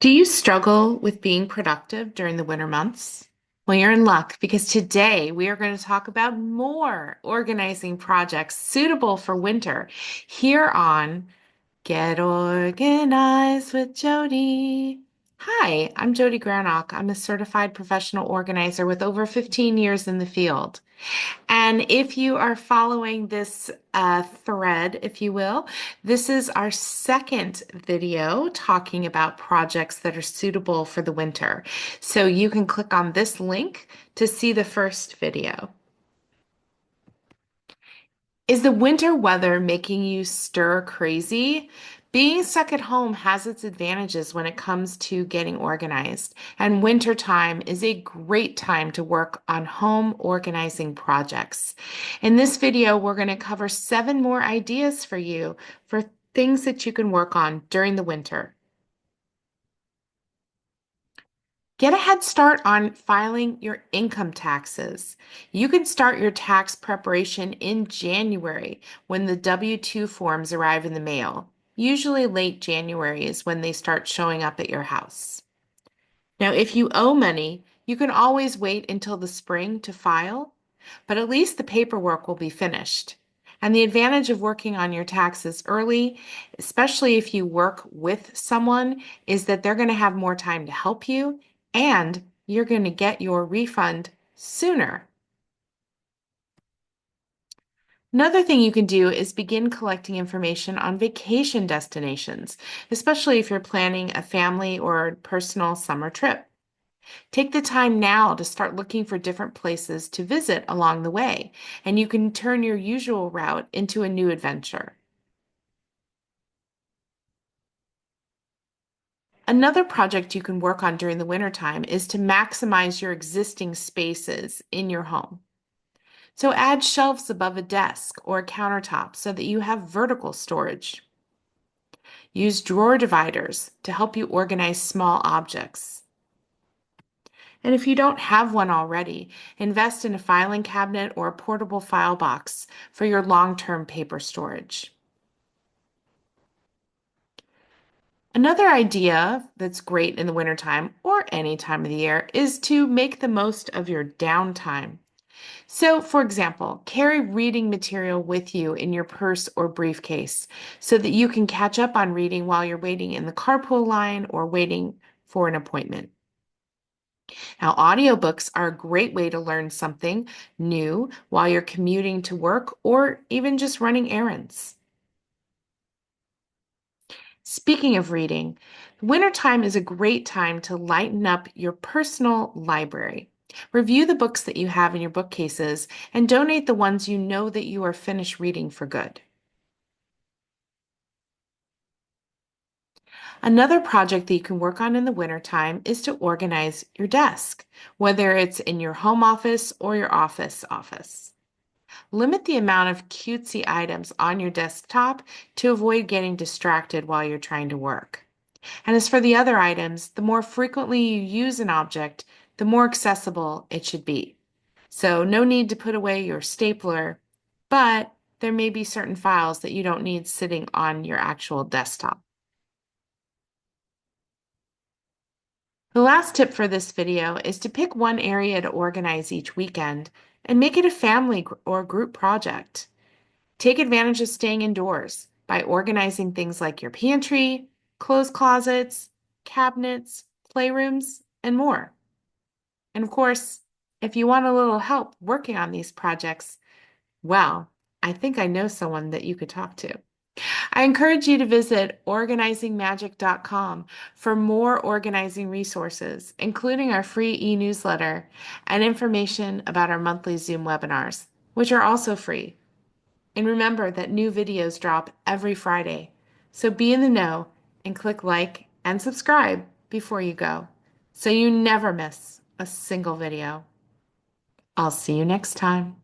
Do you struggle with being productive during the winter months? Well, you're in luck because today we are going to talk about more organizing projects suitable for winter here on Get Organized with Jodi. Hi, I'm Jodi Granok. I'm a certified professional organizer with over 15 years in the field. And if you are following this thread, if you will, this is our second video talking about projects that are suitable for the winter. So you can click on this link to see the first video. Is the winter weather making you stir crazy? Being stuck at home has its advantages when it comes to getting organized, and winter time is a great time to work on home organizing projects. In this video, we're going to cover 7 more ideas for you for things that you can work on during the winter. Get a head start on filing your income taxes. You can start your tax preparation in January when the W-2 forms arrive in the mail. Usually late January is when they start showing up at your house. Now, if you owe money, you can always wait until the spring to file, but at least the paperwork will be finished. And the advantage of working on your taxes early, especially if you work with someone, is that they're going to have more time to help you and you're going to get your refund sooner. Another thing you can do is begin collecting information on vacation destinations, especially if you're planning a family or personal summer trip. Take the time now to start looking for different places to visit along the way, and you can turn your usual route into a new adventure. Another project you can work on during the wintertime is to maximize your existing spaces in your home. So add shelves above a desk or a countertop so that you have vertical storage. Use drawer dividers to help you organize small objects. And if you don't have one already, invest in a filing cabinet or a portable file box for your long-term paper storage. Another idea that's great in the wintertime or any time of the year is to make the most of your downtime. So, for example, carry reading material with you in your purse or briefcase so that you can catch up on reading while you're waiting in the carpool line or waiting for an appointment. Now, audiobooks are a great way to learn something new while you're commuting to work or even just running errands. Speaking of reading, wintertime is a great time to lighten up your personal library. Review the books that you have in your bookcases and donate the ones you know that you are finished reading for good. Another project that you can work on in the wintertime is to organize your desk, whether it's in your home office or your office. Limit the amount of cutesy items on your desktop to avoid getting distracted while you're trying to work. And as for the other items, the more frequently you use an object, the more accessible it should be. So no need to put away your stapler, but there may be certain files that you don't need sitting on your actual desktop. The last tip for this video is to pick one area to organize each weekend and make it a family or group project. Take advantage of staying indoors by organizing things like your pantry, clothes closets, cabinets, playrooms, and more. And of course, if you want a little help working on these projects, well, I think I know someone that you could talk to. I encourage you to visit organizingmagic.com for more organizing resources, including our free e-newsletter and information about our monthly Zoom webinars, which are also free. And remember that new videos drop every Friday. So be in the know and click like and subscribe before you go so you never miss a single video. I'll see you next time.